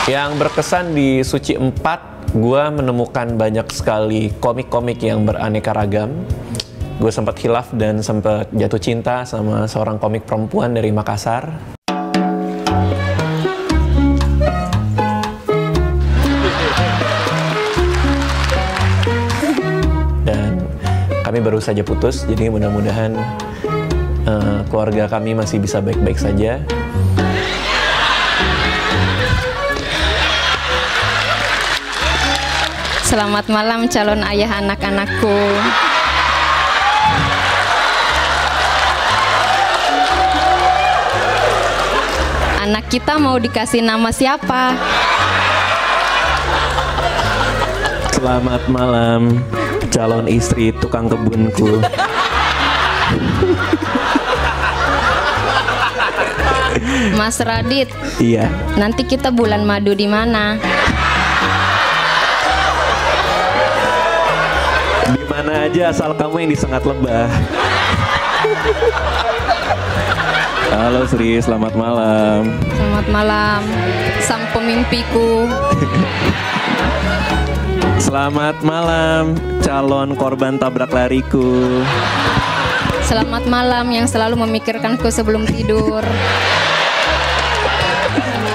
Yang berkesan di Suci 4, gue menemukan banyak sekali komik-komik yang beraneka ragam. Gue sempat hilaf dan sempat jatuh cinta sama seorang komik perempuan dari Makassar. Dan kami baru saja putus, jadi mudah-mudahan keluarga kami masih bisa baik-baik saja. Selamat malam calon ayah anak-anakku. Anak kita mau dikasih nama siapa? Selamat malam calon istri tukang kebunku. Mas Radit. Iya. Nanti kita bulan madu di mana? Di mana aja asal kamu yang disengat lebah. Halo Sri, selamat malam. Selamat malam, sang pemimpiku. Selamat malam calon korban tabrak lariku. Selamat malam yang selalu memikirkanku sebelum tidur.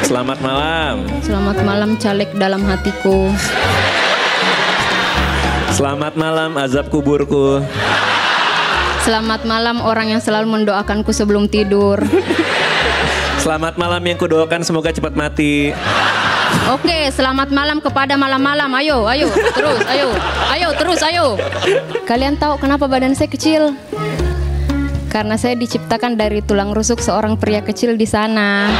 Selamat malam. Selamat malam caleg dalam hatiku. Selamat malam azab kuburku. Selamat malam orang yang selalu mendoakanku sebelum tidur. Selamat malam yang kudoakan semoga cepat mati. Oke, selamat malam kepada malam-malam. Ayo, terus, terus, ayo. Kalian tahu kenapa badan saya kecil? Karena saya diciptakan dari tulang rusuk seorang pria kecil di sana.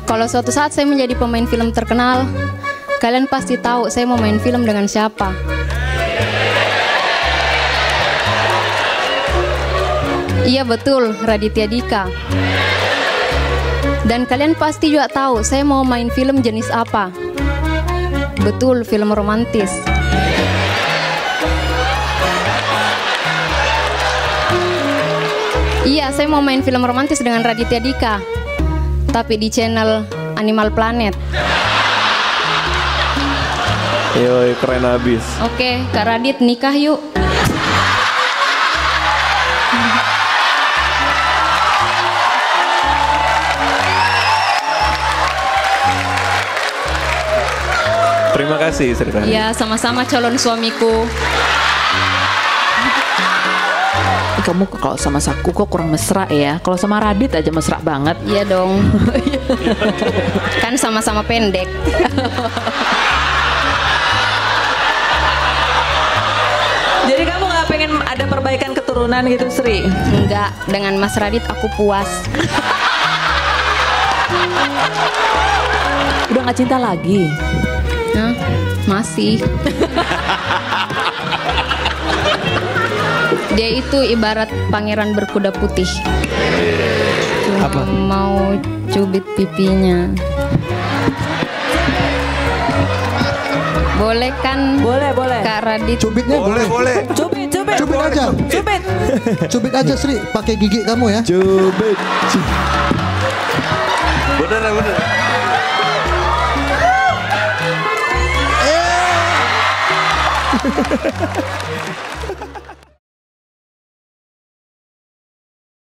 Kalau suatu saat saya menjadi pemain film terkenal, kalian pasti tahu saya mau main film dengan siapa. Iya betul, Raditya Dika. Dan kalian pasti juga tahu saya mau main film jenis apa. Betul, film romantis. Iya, saya mau main film romantis dengan Raditya Dika, tapi di channel Animal Planet. Yoi, keren abis. Oke, Kak Radit nikah yuk. Terima kasih Sri Rani. Ya, sama-sama calon suamiku. Kamu kalau sama Saku kok kurang mesra ya. Kalau sama Radit aja mesra banget. Iya dong. Kan sama-sama pendek. Jadi kamu gak pengen ada perbaikan keturunan gitu, Sri? Enggak, dengan Mas Radit aku puas. Udah gak cinta lagi? Hah? Masih. Dia itu ibarat pangeran berkuda putih. Cuma Apa? mau cubit pipinya. Boleh kan? Boleh, boleh. Kak Radit. Cubitnya boleh. Boleh. Cubit, cubit. Cubit aja. Cubit. Cubit aja Sri, pakai gigi kamu ya. Cubit. Bener.